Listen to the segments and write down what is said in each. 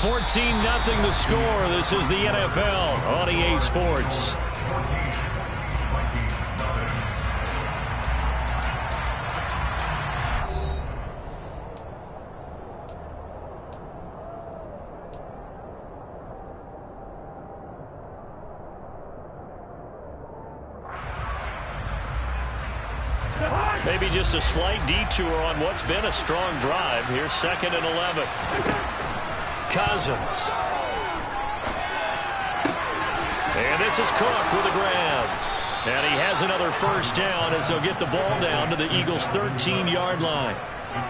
14-0 the score. This is the NFL on EA Sports. Maybe just a slight detour on what's been a strong drive. Here's 2nd and 11. Cousins. And this is Cook with a grab. And he has another first down as they'll get the ball down to the Eagles' 13-yard line.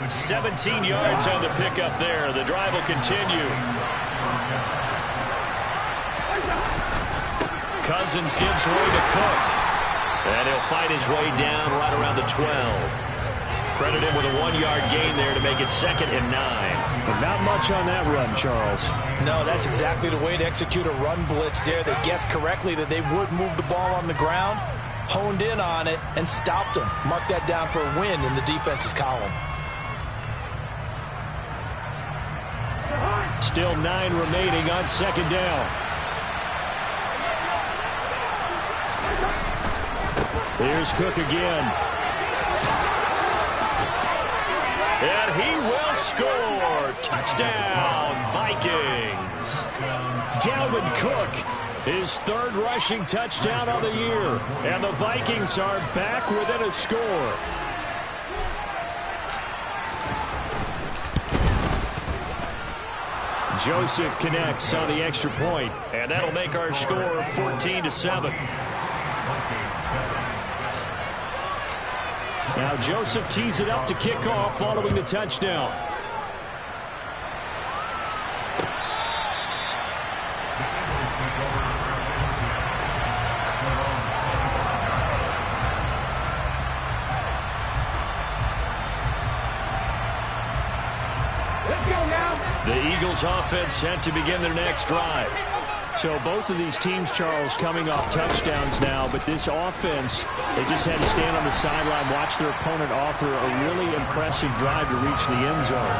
17 yards on the pickup there. The drive will continue. Cousins gives way to Cook. And he'll fight his way down right around the 12. Credit him with a 1-yard gain there to make it 2nd and 9. But not much on that run, Charles. No, that's exactly the way to execute a run blitz there. They guessed correctly that they would move the ball on the ground, honed in on it, and stopped them. Mark that down for a win in the defense's column. Still 9 remaining on 2nd down. Here's Cook again. And he will score. Touchdown, Vikings. Dalvin Cook, his 3rd rushing touchdown of the year. And the Vikings are back within a score. Joseph connects on the extra point. And that'll make our score 14-7. Now Joseph tees it up to kick off following the touchdown. Let's go now. The Eagles offense set to begin their next drive. So both of these teams, Charles, coming off touchdowns now, but this offense, they just had to stand on the sideline, watch their opponent offer a really impressive drive to reach the end zone.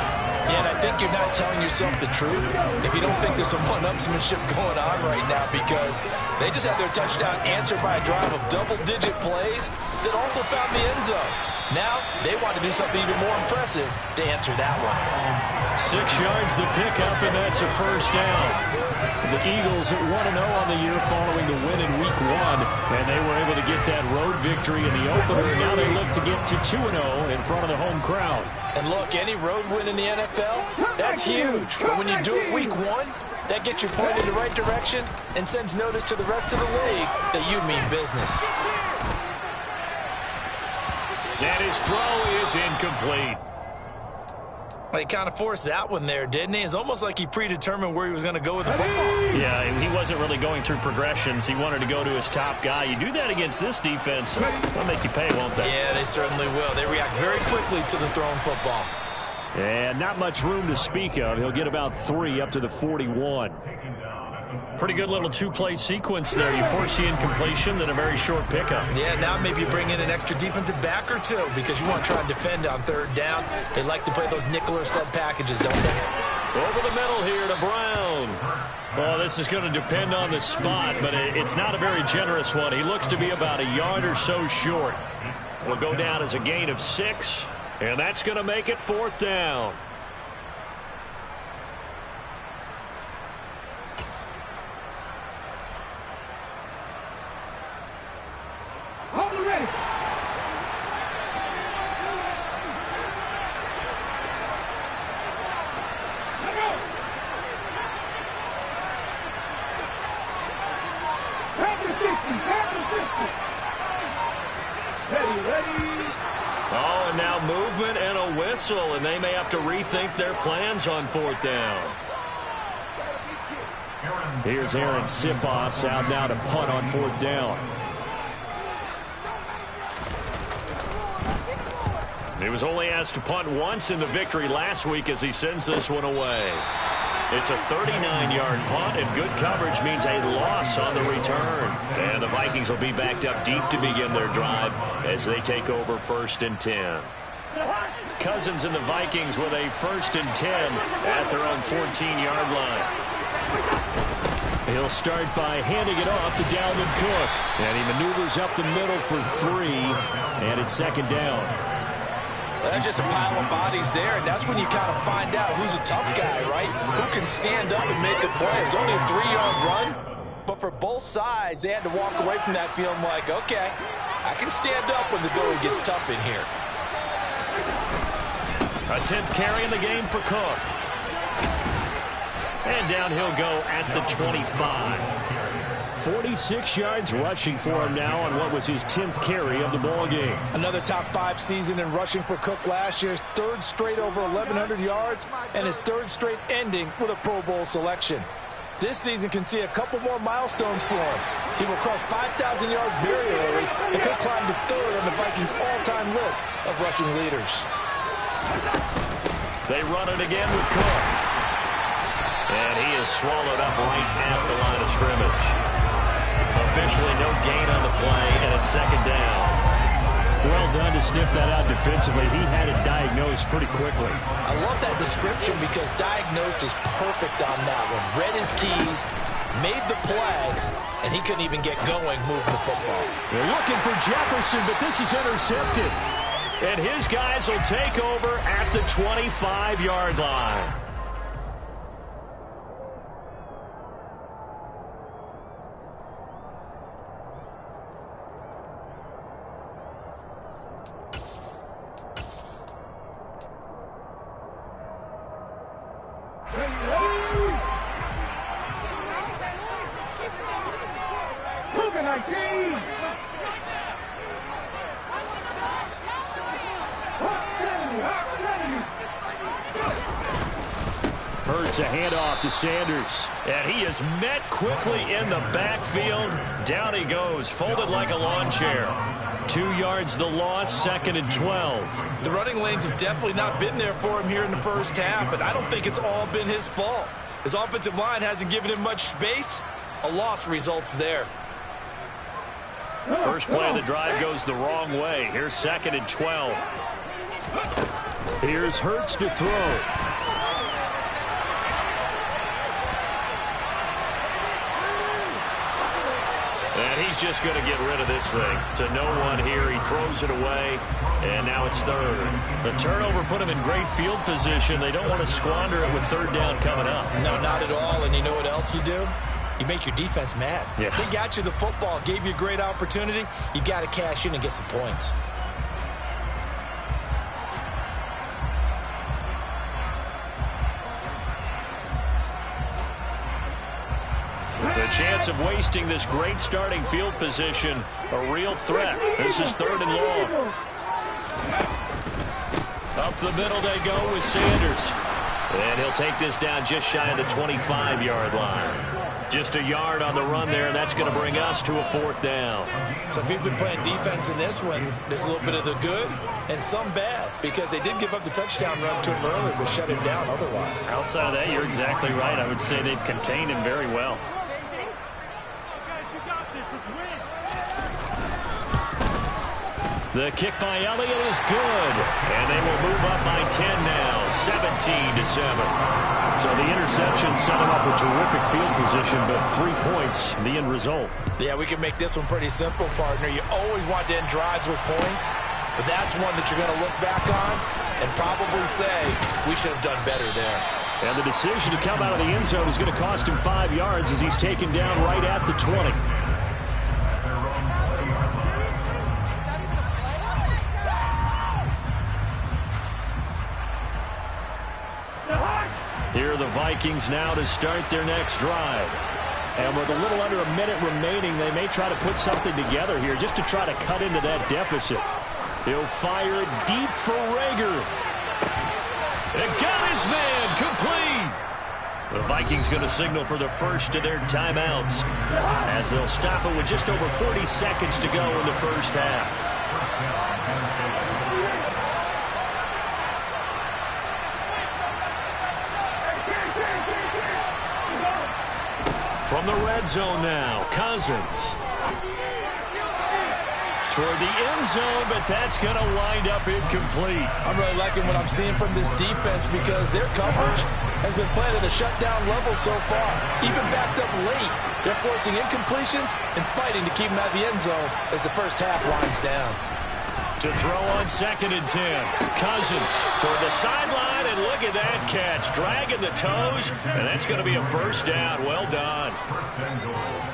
Yeah, and I think you're not telling yourself the truth if you don't think there's some one-upsmanship going on right now, because they just had their touchdown answered by a drive of double-digit plays that also found the end zone. Now, they want to do something even more impressive to answer that one. 6 yards the pickup, and that's a first down. The Eagles at 1-0 on the year following the win in Week 1, and they were able to get that road victory in the opener. Now they look to get to 2-0 in front of the home crowd. And look, any road win in the NFL, that's huge. But when you do it Week 1, that gets you pointed in the right direction and sends notice to the rest of the league that you mean business. And his throw is incomplete. He kind of forced that one there, didn't he? It's almost like he predetermined where he was going to go with the football. Yeah, he wasn't really going through progressions. He wanted to go to his top guy. You do that against this defense, they'll make you pay, won't they? Yeah, they certainly will. They react very quickly to the thrown football. And not much room to speak of. He'll get about 3 up to the 41. Pretty good little 2-play sequence there. You force the incompletion, then a very short pickup. Yeah, now maybe you bring in an extra defensive back or two because you want to try and defend on 3rd down. They like to play those nickel or sub packages, don't they? Over the middle here to Brown. Well, this is going to depend on the spot, but it's not a very generous one. He looks to be about a yard or so short. Will go down as a gain of 6, and that's going to make it 4th down. Ready. Oh, and now movement and a whistle, and they may have to rethink their plans on 4th down. Here's Aaron Sipos out now to punt on 4th down. He was only asked to punt once in the victory last week as he sends this one away. It's a 39-yard punt, and good coverage means a loss on the return. And the Vikings will be backed up deep to begin their drive as they take over 1st and 10. Cousins and the Vikings with a 1st and 10 at their own 14-yard line. He'll start by handing it off to Dalvin Cook. And he maneuvers up the middle for 3, and it's 2nd down. Well, that's just a pile of bodies there, and that's when you kind of find out who's a tough guy, right? Who can stand up and make the play. It's only a 3-yard run, but for both sides, they had to walk away from that feeling like, okay, I can stand up when the going gets tough in here. A 10th carry in the game for Cook. And down he'll go at the 25. 46 yards rushing for him now on what was his 10th carry of the ball game. Another top 5 season in rushing for Cook last year. His 3rd straight over 1,100 yards and his 3rd straight ending with a Pro Bowl selection. This season can see a couple more milestones for him. He will cross 5,000 yards very early and could climb to 3rd on the Vikings' all-time list of rushing leaders. They run it again with Cook. And he is swallowed up right at the line of scrimmage. Officially no gain on the play, and it's 2nd down. Well done to sniff that out defensively. He had it diagnosed pretty quickly. I love that description because diagnosed is perfect on that one. Read his keys, made the play, and he couldn't even get going moving the football. They're looking for Jefferson, but this is intercepted. And his guys will take over at the 25-yard line. Hurts a handoff to Sanders. And he is met quickly in the backfield. Down he goes, folded like a lawn chair. 2 yards the loss, 2nd and 12. The running lanes have definitely not been there for him here in the first half, and I don't think it's all been his fault. His offensive line hasn't given him much space. A loss results there. First play of the drive goes the wrong way. Here's 2nd and 12. Here's Hurts to throw. And he's just going to get rid of this thing. To no one here. He throws it away, and now it's 3rd. The turnover put him in great field position. They don't want to squander it with 3rd down coming up. No, not at all. And you know what else you do? You make your defense mad. Yeah. They got you the football, gave you a great opportunity. You got to cash in and get some points. The chance of wasting this great starting field position, a real threat. This is 3rd and long. Up the middle they go with Sanders. And he'll take this down just shy of the 25-yard line. Just a yard on the run there, and that's going to bring us to a 4th down. So if you've been playing defense in this one, there's a little bit of the good and some bad, because they did give up the touchdown run to him earlier, but shut him down otherwise. Outside of that, you're exactly right. I would say they've contained him very well. The kick by Elliott is good, and they will move up by 10 now, 17-7. So the interception set him up a terrific field position, but 3 points, the end result. Yeah, we can make this one pretty simple, partner. You always want to end drives with points, but that's one that you're going to look back on and probably say, we should have done better there. And the decision to come out of the end zone is going to cost him 5 yards as he's taken down right at the 20. Here are the Vikings now to start their next drive. And with a little under a minute remaining, they may try to put something together here just to try to cut into that deficit. He'll fire it deep for Rager. And got his man complete. The Vikings going to signal for the first of their timeouts as they'll stop it with just over 40 seconds to go in the first half. From the red zone now, Cousins. toward the end zone, but that's going to wind up incomplete. I'm really liking what I'm seeing from this defense because their coverage has been played at a shutdown level so far. Even backed up late, they're forcing incompletions and fighting to keep them out of the end zone as the first half winds down. To throw on 2nd and 10. Cousins toward the sideline, and look at that catch. Dragging the toes, and that's going to be a first down. Well done.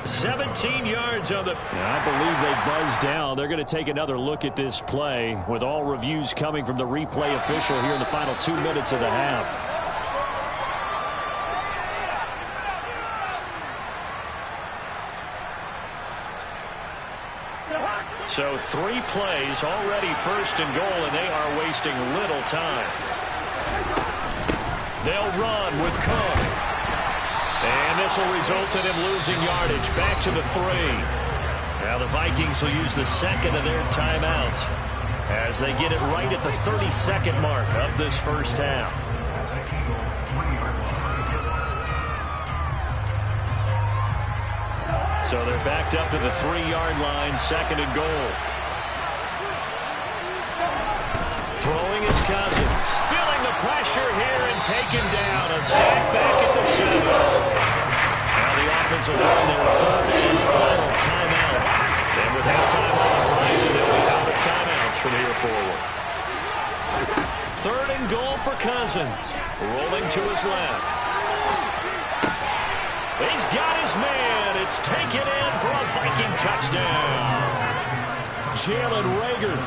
17 yards on the... I believe they buzzed down. They're going to take another look at this play with all reviews coming from the replay official here in the final 2 minutes of the half. So 3 plays, already 1st and goal, and they are wasting little time. They'll run with Cook. And this will result in him losing yardage. Back to the 3. Now the Vikings will use the 2nd of their timeouts as they get it right at the 32nd mark of this first half. So they're backed up to the 3-yard line, 2nd and goal. Throwing is Cousins. Feeling the pressure here and taken down. A sack back at the 7. Now the offense will run their 3rd and final timeout. And with halftime on the horizon, they'll be out of timeouts from here forward. 3rd and goal for Cousins. Rolling to his left. He's got his man. It's taken in for a Viking touchdown. Jalen Reagor,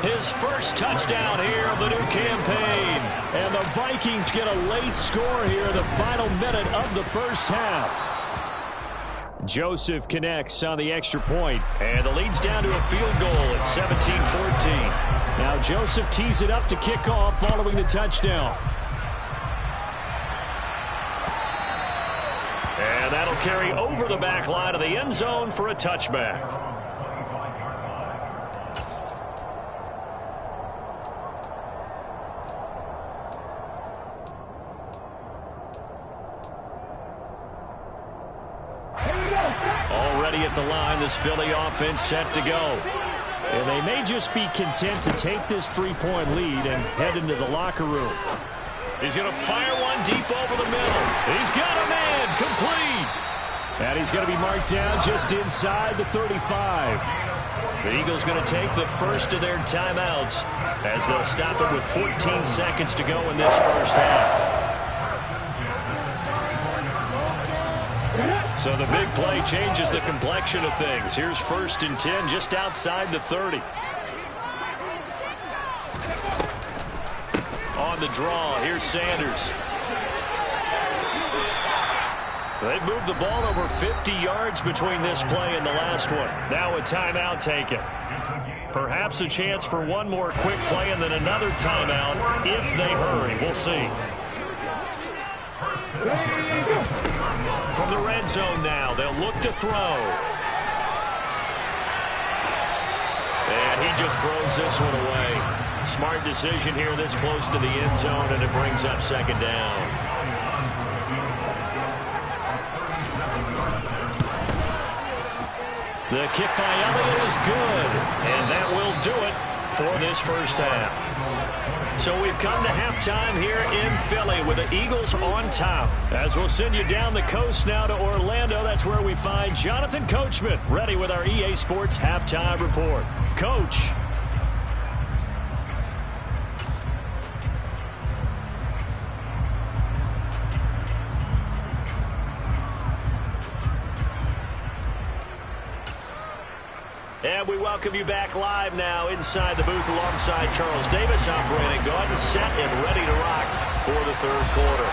his first touchdown here of the new campaign. And the Vikings get a late score here in the final minute of the first half. Joseph connects on the extra point. And the lead's down to a field goal at 17-14. Now Joseph tees it up to kick off following the touchdown. And that'll carry over the back line of the end zone for a touchback. Already at the line, this Philly offense set to go. And they may just be content to take this 3-point lead and head into the locker room. He's going to fire one deep over the middle. He's got a man complete. And he's going to be marked down just inside the 35. The Eagles going to take the first of their timeouts as they'll stop it with 14 seconds to go in this first half. So the big play changes the complexion of things. Here's 1st and 10 just outside the 30. On the draw, here's Sanders. They've moved the ball over 50 yards between this play and the last one. Now a timeout taken. Perhaps a chance for one more quick play and then another timeout if they hurry. We'll see. From the red zone now, they'll look to throw. And he just throws this one away. Smart decision here this close to the end zone, and it brings up 2nd down. The kick by Elliott is good, and that will do it for this first half. So we've come to halftime here in Philly with the Eagles on top. As we'll send you down the coast now to Orlando, that's where we find Jonathan Coachman ready with our EA Sports Halftime Report. Coach. And we welcome you back live now inside the booth alongside Charles Davis. I'm Brandon Gaudin, set and ready to rock for the 3rd quarter.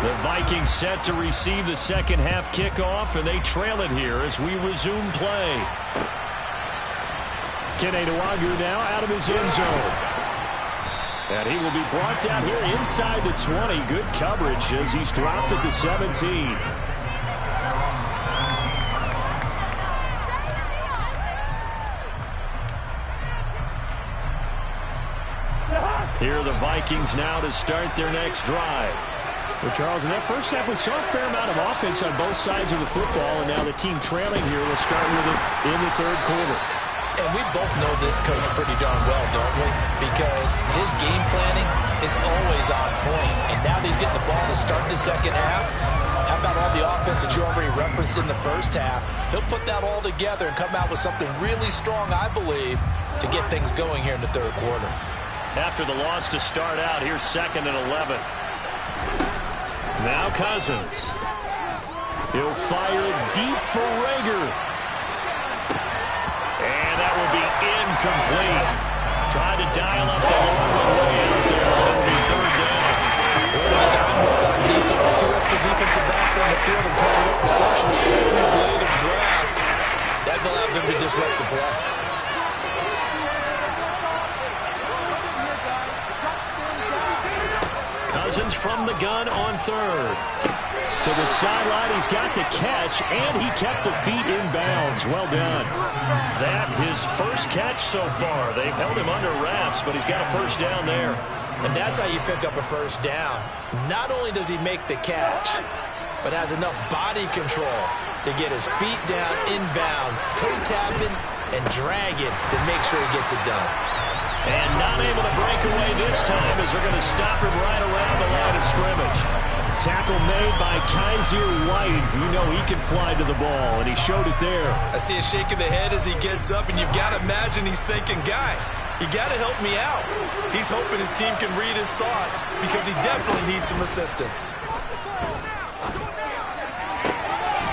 The Vikings set to receive the 2nd half kickoff, and they trail it here as we resume play. Kene Nwangwu now out of his end zone. And he will be brought down here inside the 20. Good coverage as he's dropped at the 17. Here are the Vikings now to start their next drive. Well, Charles, in that first half, we saw a fair amount of offense on both sides of the football, and now the team trailing here will start with it in the 3rd quarter. And we both know this coach pretty darn well, don't we? Because his game planning is always on point. And now that he's getting the ball to start the second half, how about all the offense that you already referenced in the first half? He'll put that all together and come out with something really strong, I believe, to get things going here in the third quarter. After the loss to start out, here's 2nd and 11. Now Cousins. He'll fire it deep for Rager. And that will be incomplete. Tried to dial up the long way out there, but it'll be 3rd down. Defense, 2 extra defensive backs on the field and covered up essentially every blade of grass. That allowed them to disrupt the play. Cousins from the gun on 3rd. To the sideline, he's got the catch, and he kept the feet in bounds. Well done. That, his first catch so far. They've held him under wraps, but he's got a 1st down there. And that's how you pick up a 1st down. Not only does he make the catch, but has enough body control to get his feet down in bounds, toe tapping and dragging to make sure he gets it done. And not able to break away this time as they're going to stop him right around the line of scrimmage. Tackle made by Kaiser White. You know he can fly to the ball, and he showed it there. I see a shake of the head as he gets up, and you've got to imagine he's thinking, guys, you got to help me out. He's hoping his team can read his thoughts because he definitely needs some assistance.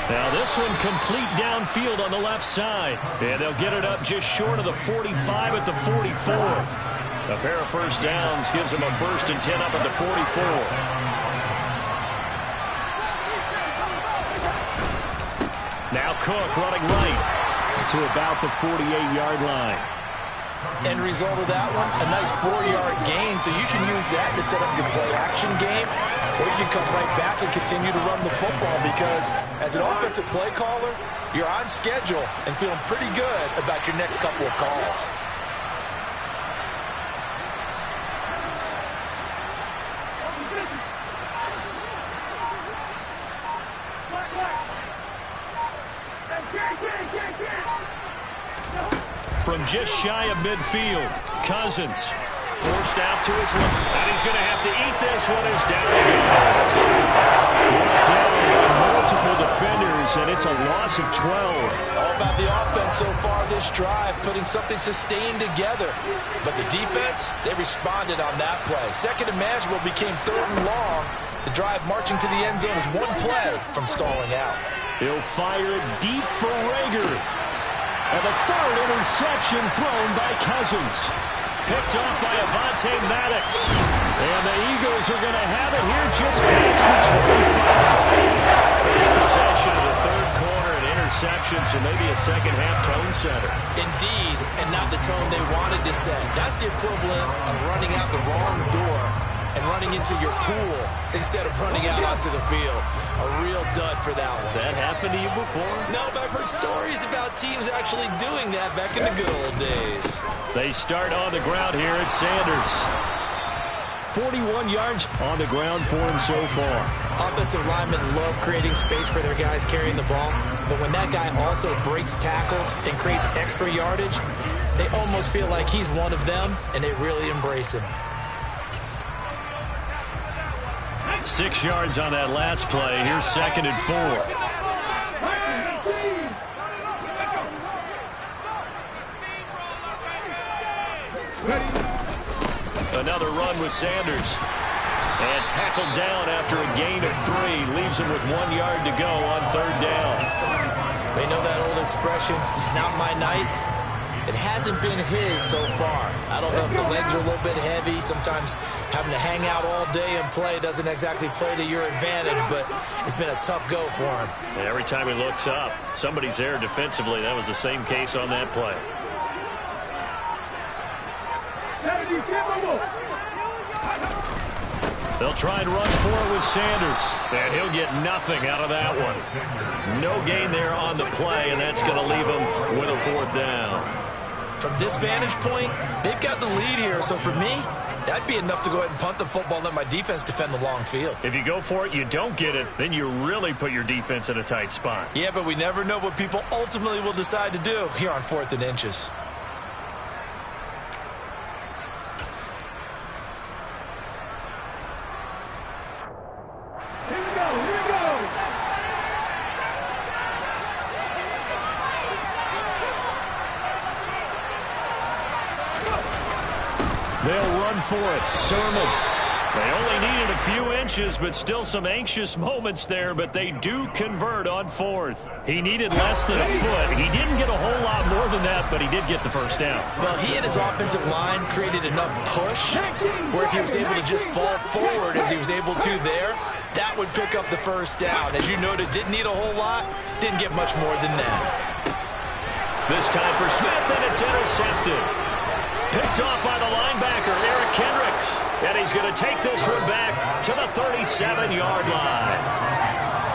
Now this one complete downfield on the left side. And they'll get it up just short of the 45 at the 44. A pair of 1st downs gives them a 1st and 10 up at the 44. Now Cook running right to about the 48-yard line. End result of that one, a nice 4-yard gain, so you can use that to set up your play-action game, or you can come right back and continue to run the football because as an offensive play caller, you're on schedule and feeling pretty good about your next couple of calls. From just shy of midfield, Cousins forced out to his left, and he's going to have to eat this one as down he goes. Down with multiple defenders, and it's a loss of 12. All about the offense so far this drive, putting something sustained together. But the defense, they responded on that play. 2nd and manageable became 3rd and long. The drive marching to the end zone is one play from stalling out. He'll fire it deep for Rager. And the 3rd interception thrown by Cousins. Picked off by Avonte Maddox. And the Eagles are going to have it here just past the 25. First possession of the 3rd quarter, an interception, so maybe a second-half tone setter. Indeed, and not the tone they wanted to set. That's the equivalent of running out the wrong door and running into your pool instead of running out onto the field. A real dud for that one. Has that happened to you before? No, but I've heard stories about teams actually doing that back in the good old days. They start on the ground here at Sanders. 41 yards on the ground for him so far. Offensive linemen love creating space for their guys carrying the ball, but when that guy also breaks tackles and creates extra yardage, they almost feel like he's one of them, and they really embrace him. 6 yards on that last play. Here's 2nd and 4. Another run with Sanders. And tackled down after a gain of 3. Leaves him with 1 yard to go on 3rd down. They know that old expression, it's not my night. It hasn't been his so far. I don't know if the legs are a little bit heavy. Sometimes having to hang out all day and play doesn't exactly play to your advantage, but it's been a tough go for him. And every time he looks up, somebody's there defensively. That was the same case on that play. They'll try and run for it with Sanders, and he'll get nothing out of that one. No gain there on the play, and that's going to leave him with a 4th down. From this vantage point, they've got the lead here, so for me, that'd be enough to go ahead and punt the football and let my defense defend the long field. If you go for it, you don't get it, then you really put your defense in a tight spot. Yeah, but we never know what people ultimately will decide to do here on 4th and inches. They'll run for it. Sermon. They only needed a few inches, but still some anxious moments there, but they do convert on fourth. He needed less than a foot. He didn't get a whole lot more than that, but he did get the first down. Well, he and his offensive line created enough push where if he was able to just fall forward as he was able to there, that would pick up the first down. As you noted, didn't need a whole lot, didn't get much more than that. This time for Smith, and it's intercepted. Picked off by the linebacker, Eric Kendricks. And he's going to take this one back to the 37-yard line.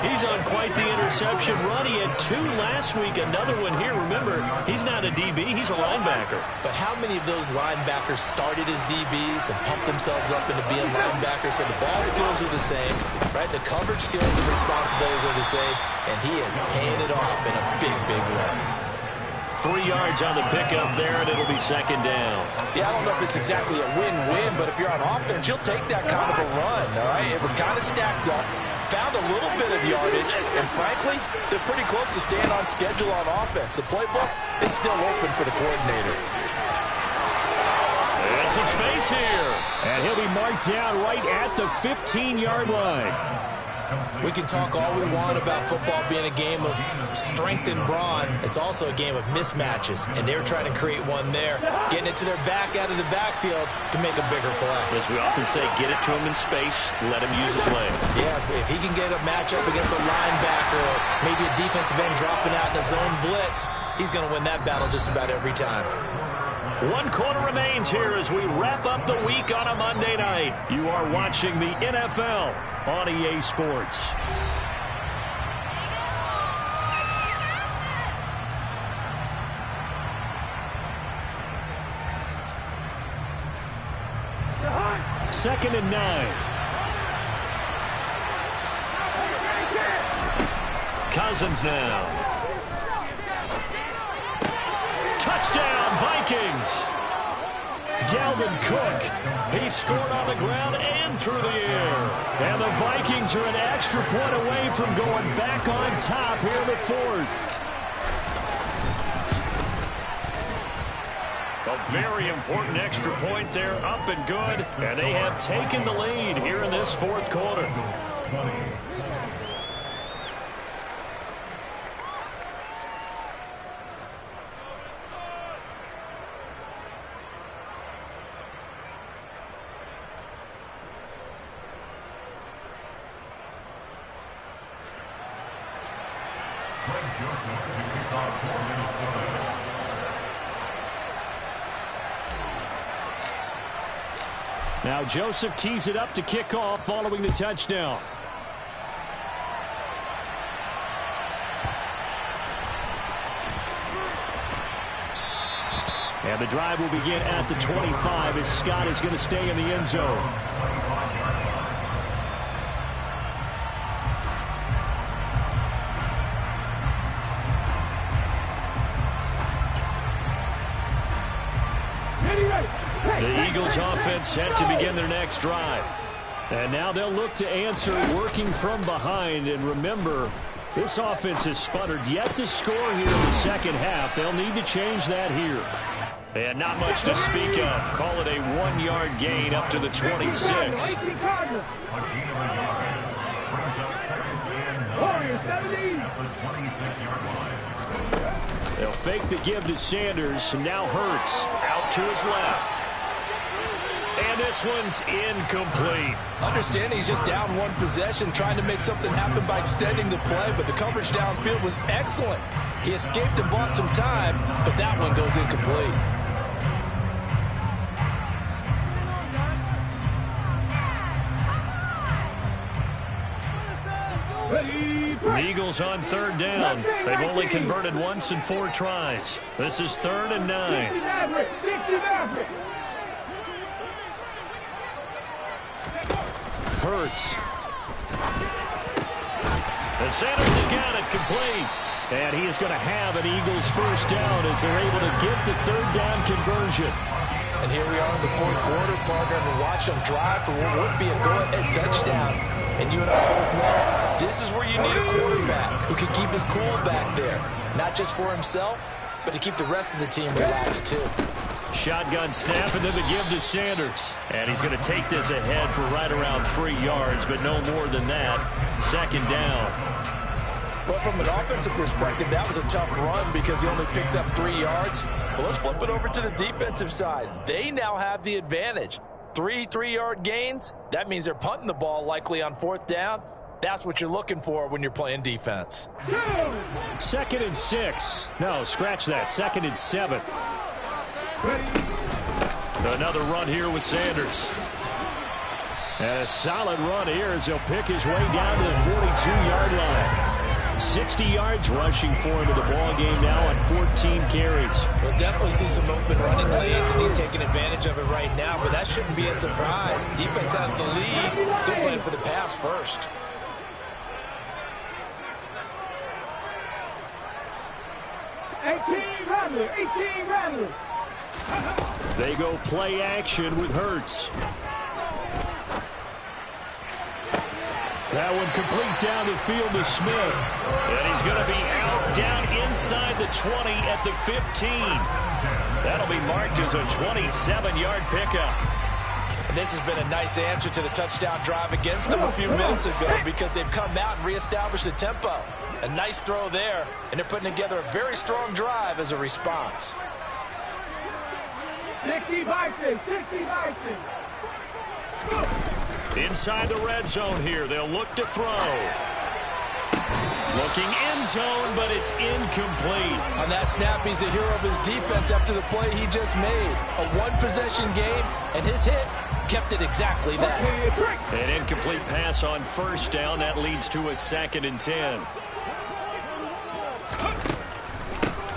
He's on quite the interception run. He had 2 last week, another one here. Remember, he's not a DB, he's a linebacker. But how many of those linebackers started as DBs and pumped themselves up into being linebackers? So the ball skills are the same, right? The coverage skills and responsibilities are the same, and he is paying it off in a big, big way. 3 yards on the pickup there, and it'll be second down. Yeah, I don't know if it's exactly a win-win, but if you're on offense, you'll take that kind of a run, all right? It was kind of stacked up, found a little bit of yardage, and frankly, they're pretty close to staying on schedule on offense. The playbook is still open for the coordinator. And some space here. And he'll be marked down right at the 15-yard line. We can talk all we want about football being a game of strength and brawn. It's also a game of mismatches, and they're trying to create one there, getting it to their back out of the backfield to make a bigger play. As we often say, get it to him in space, let him use his leg. Yeah, if he can get a matchup against a linebacker or maybe a defensive end dropping out in a zone blitz, he's going to win that battle just about every time. 1 quarter remains here as we wrap up the week on a Monday night. You are watching the NFL on EA Sports. Second and 9. Cousins now. Touchdown, Vikings. Dalvin Cook. He scored on the ground and through the air. And the Vikings are an extra point away from going back on top here in the fourth. A very important extra point there, up and good. And they have taken the lead here in this fourth quarter. Now Joseph tees it up to kick off following the touchdown. And the drive will begin at the 25 as Scott is going to stay in the end zone. The Eagles offense set to begin their next drive. And now they'll look to answer working from behind. And remember, this offense has sputtered yet to score here in the second half. They'll need to change that here. And not much to speak of. Call it a 1-yard gain up to the 26. They'll fake the give to Sanders. And now Hurts Out to his left. And this one's incomplete. Understanding he's just down 1 possession, trying to make something happen by extending the play, but the coverage downfield was excellent. He escaped and bought some time, but that one goes incomplete. The Eagles on third down. They've only converted once in 4 tries. This is 3rd and 9. Hurts. And Sanders has got it complete. And he is going to have an Eagles first down as they're able to get the 3rd down conversion. And here we are in the 4th quarter, partner, and watch them drive for what would be a go-ahead touchdown. And you and I both know this is where you need a quarterback who can keep his cool back there. Not just for himself, but to keep the rest of the team relaxed too. Shotgun snap, and then the give to Sanders. And he's going to take this ahead for right around 3 yards, but no more than that. Second down. Well, from an offensive perspective, that was a tough run because he only picked up 3 yards. But let's flip it over to the defensive side. They now have the advantage. 3 3-yard gains, that means they're punting the ball likely on 4th down. That's what you're looking for when you're playing defense. 2nd and 6. No, scratch that. 2nd and 7. Another run here with Sanders. And a solid run here as he'll pick his way down to the 42-yard line. 60 yards rushing for him in the ball game now on 14 carries. We'll definitely see some open running lanes, and he's taking advantage of it right now, but that shouldn't be a surprise. Defense has the lead. They're playing for the pass first. They go play action with Hurts. That one complete down the field to Smith. And he's going to be out down inside the 20 at the 15. That'll be marked as a 27-yard pickup. And this has been a nice answer to the touchdown drive against them a few minutes ago because they've come out and reestablished the tempo. A nice throw there, and they're putting together a very strong drive as a response. 60 Vikings, 60 Vikings. Inside the red zone here, they'll look to throw. Looking end zone, but it's incomplete. On that snap, he's the hero of his defense after the play he just made. A one-possession game, and his hit kept it exactly that. An incomplete pass on 1st down. That leads to a 2nd and 10.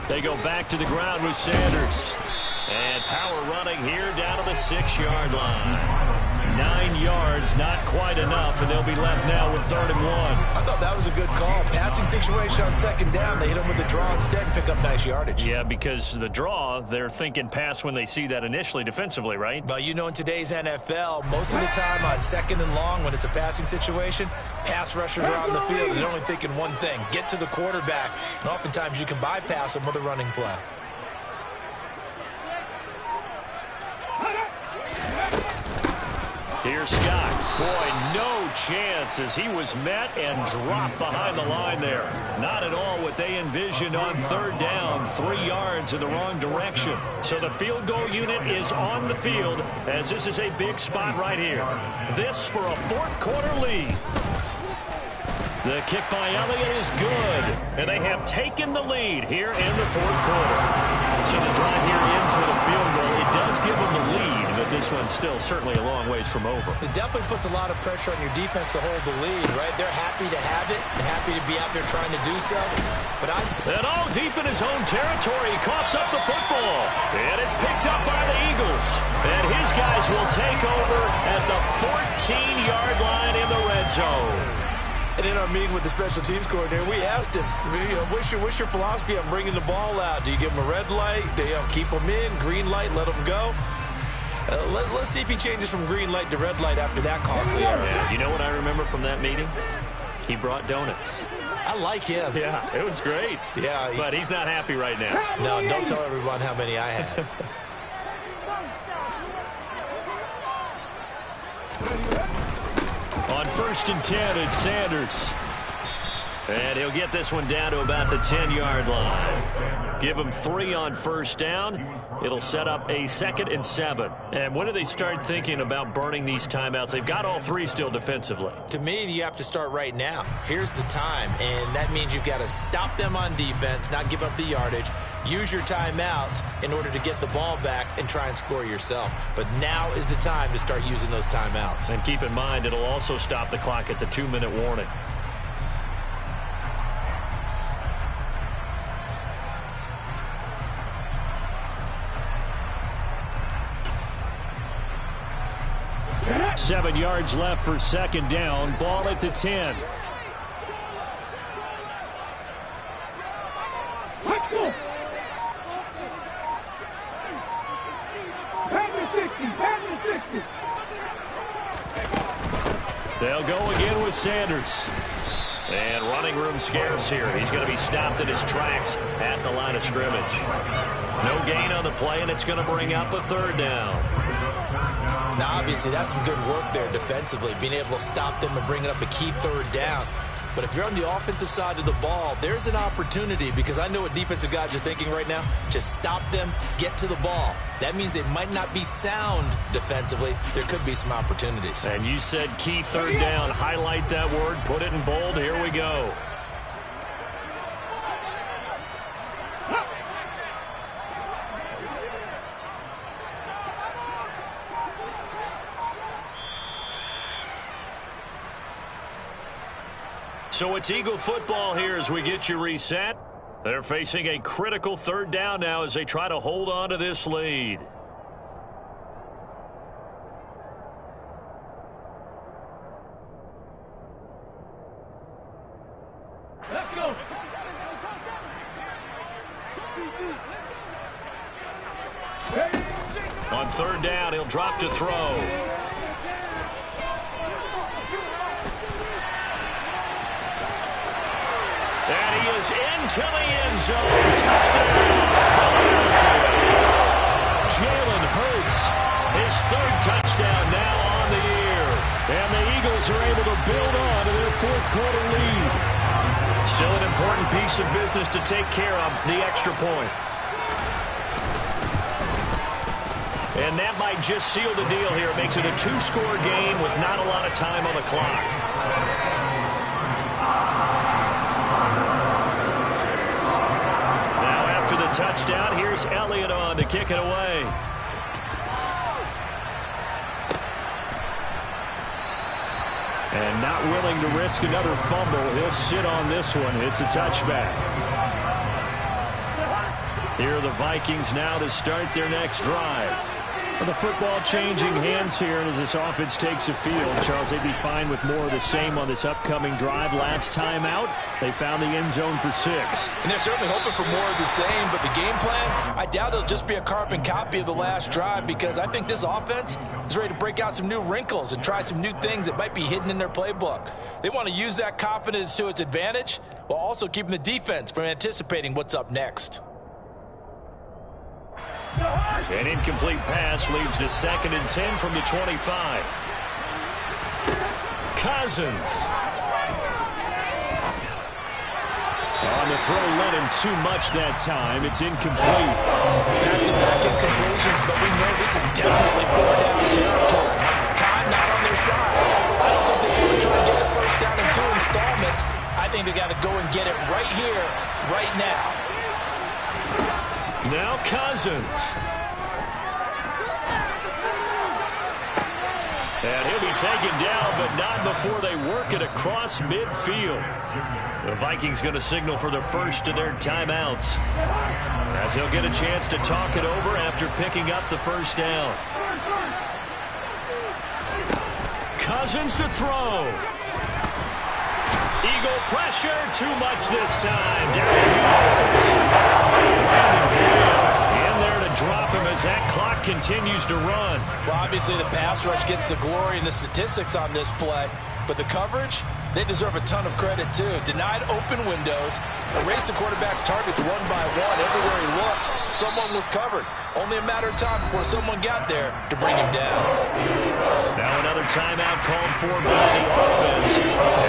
They go back to the ground with Sanders. And power running here down to the 6-yard line. 9 yards, not quite enough, and they'll be left now with 3rd and 1. I thought that was a good call. Passing situation on 2nd down. They hit him with the draw instead and pick up nice yardage. Yeah, because the draw, they're thinking pass when they see that initially defensively, right? Well, you know, in today's NFL, most of the time on 2nd and long, when it's a passing situation, pass rushers are out in the field and they're only thinking one thing, get to the quarterback. And oftentimes you can bypass them with a running play. Here's Scott. Boy, no chance as he was met and dropped behind the line there. Not at all what they envisioned on 3rd down. 3 yards in the wrong direction. So the field goal unit is on the field as this is a big spot right here. This for a 4th quarter lead. The kick by Elliott is good, and they have taken the lead here in the 4th quarter. So the drive here ends with a field goal. It does give them the lead, but this one's still certainly a long ways from over. It definitely puts a lot of pressure on your defense to hold the lead, right? They're happy to have it and happy to be out there trying to do so. And all deep in his own territory, he coughs up the football. And it's picked up by the Eagles. And his guys will take over at the 14-yard line in the red zone. And in our meeting with the special teams coordinator, we asked him, what's your philosophy on bringing the ball out? Do you give them a red light? Do you keep them in? Green light, let them go? Let's see if he changes from green light to red light after that costly error. Yeah, you know what I remember from that meeting? He brought donuts. I like him. Yeah, it was great. Yeah. But he's not happy right now. No, don't tell everyone how many I had. On 1st and 10, it's Sanders. And he'll get this one down to about the 10-yard line. Give him 3 on 1st down. It'll set up a 2nd and 7. And when do they start thinking about burning these timeouts? They've got all 3 still defensively. To me, you have to start right now. Here's the time, and that means you've got to stop them on defense, not give up the yardage, use your timeouts in order to get the ball back and try and score yourself. But now is the time to start using those timeouts. And keep in mind, it'll also stop the clock at the 2-minute warning. Seven yards left for 2nd down. Ball at the 10. They'll go again with Sanders. And running room scarce here. He's going to be stopped in his tracks at the line of scrimmage. No gain on the play, and it's going to bring up a third down. Now, obviously, that's some good work there defensively, being able to stop them and bring up a key third down. But if you're on the offensive side of the ball, there's an opportunity, because I know what defensive guys are thinking right now. Just stop them, get to the ball. That means they might not be sound defensively. There could be some opportunities. And you said key third down. Highlight that word, put it in bold. Here we go. So it's Eagle football here as we get you reset. They're facing a critical third down now as they try to hold on to this lead. Let's go. On third down, he'll drop to throw. And he is into the end zone. Touchdown, Philadelphia. Jalen Hurts, his third touchdown now on the year. And the Eagles are able to build on to their fourth quarter lead. Still an important piece of business to take care of, the extra point. And that might just seal the deal here. It makes it a two-score game with not a lot of time on the clock. After the touchdown, here's Elliott on to kick it away. And not willing to risk another fumble. He'll sit on this one. It's a touchback. Here are the Vikings now to start their next drive. Well, the football changing hands here, and as this offense takes the field, Charles, they'd be fine with more of the same on this upcoming drive. Last time out, they found the end zone for 6. And they're certainly hoping for more of the same, but the game plan, I doubt it'll just be a carbon copy of the last drive, because I think this offense is ready to break out some new wrinkles and try some new things that might be hidden in their playbook. They want to use that confidence to its advantage while also keeping the defense from anticipating what's up next. An incomplete pass leads to 2nd and 10 from the 25. Cousins. On the throw, led him too much that time. It's incomplete. Back-to-back incompletions, but we know this is definitely 4-down territory. Time not on their side. I don't think they want to try to get the first down in 2 installments. I think they got to go and get it right here, right now. Now Cousins. And he'll be taken down, but not before they work it across midfield. The Vikings going to signal for the first of their timeouts, as he'll get a chance to talk it over after picking up the first down. Cousins to throw. Eagle pressure, too much this time. Down he goes. In there to drop him as that clock continues to run. Well, obviously the pass rush gets the glory and the statistics on this play, but the coverage, they deserve a ton of credit too. Denied open windows, erased the quarterback's targets one by one. Everywhere he looked, someone was covered. Only a matter of time before someone got there to bring him down. Now another timeout called for by the offense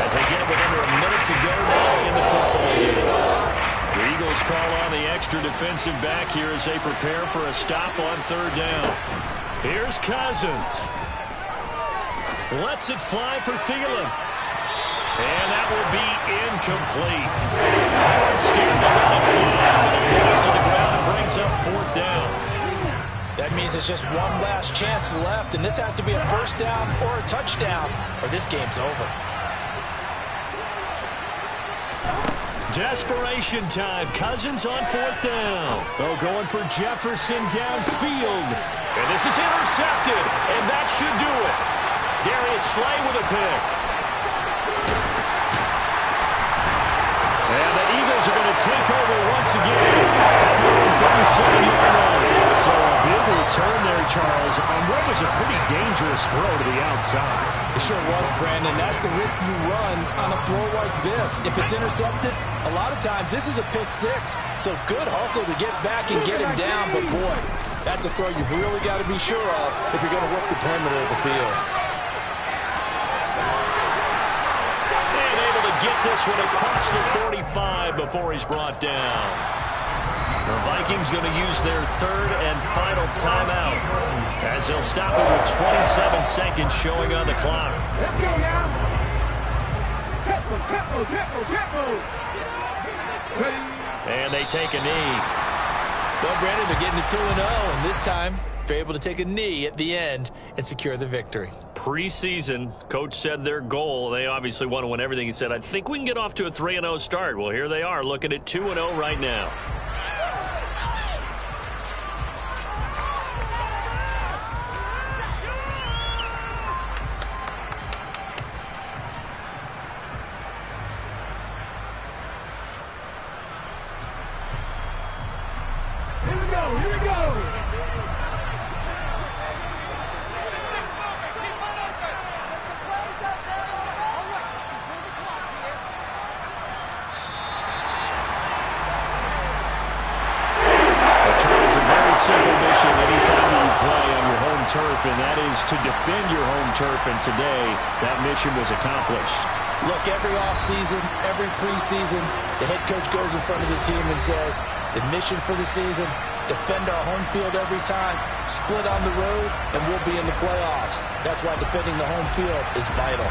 as they get with under a minute to go now in the football game. The Eagles call on the extra defensive back here as they prepare for a stop on third down. Here's Cousins. Lets it fly for Thielen. And that will be incomplete. Scared to let it fly, but it falls to the ground and brings up 4th down. That means it's just one last chance left, and this has to be a first down or a touchdown, or this game's over. Desperation time. Cousins on 4th down. Oh, going for Jefferson downfield. And this is intercepted, and that should do it. Darius Slay with a pick. And the Eagles are going to take over once again at the 37-yard line. So a big return there, Charles, on what was a pretty dangerous throw to the outside. It sure was, Brandon. That's the risk you run on a throw like this. If it's intercepted, a lot of times this is a pick six. So good hustle to get back and get him down. But, boy, that's a throw you've really got to be sure of if you're going to work the perimeter of the field. And able to get this one across the 45 before he's brought down. The Vikings going to use their third and final timeout as they'll stop it with 27 seconds showing on the clock. Let's go now. Tempo. And they take a knee. Well, Brandon, they're getting to 2-0, and this time they're able to take a knee at the end and secure the victory. Preseason, coach said their goal, they obviously want to win everything. He said, I think we can get off to a 3-0 start. Well, here they are looking at 2-0 right now. Here we go. Simple mission anytime you play on your home turf, and that is to defend your home turf, and today that mission was accomplished. Look, every offseason, every preseason, the head coach goes in front of the team and says, the mission for the season, defend our home field every time, split on the road, and we'll be in the playoffs. That's why defending the home field is vital.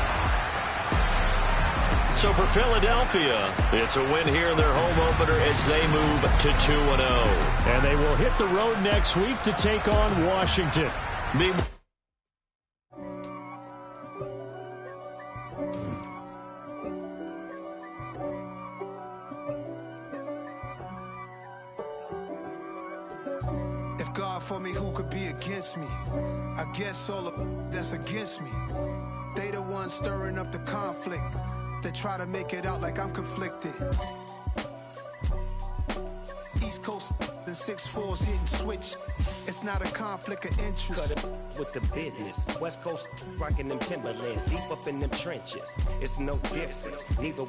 So for Philadelphia, it's a win here in their home opener as they move to 2-0. And they will hit the road next week to take on Washington. If God for me, who could be against me? I guess all of that's against me. They the ones stirring up the conflict. They try to make it out like I'm conflicted. East Coast and 6'4's hitting switch. It's not a conflict of interest. Cut it with the business. West Coast rocking them Timberlands deep up in them trenches. It's no difference. Neither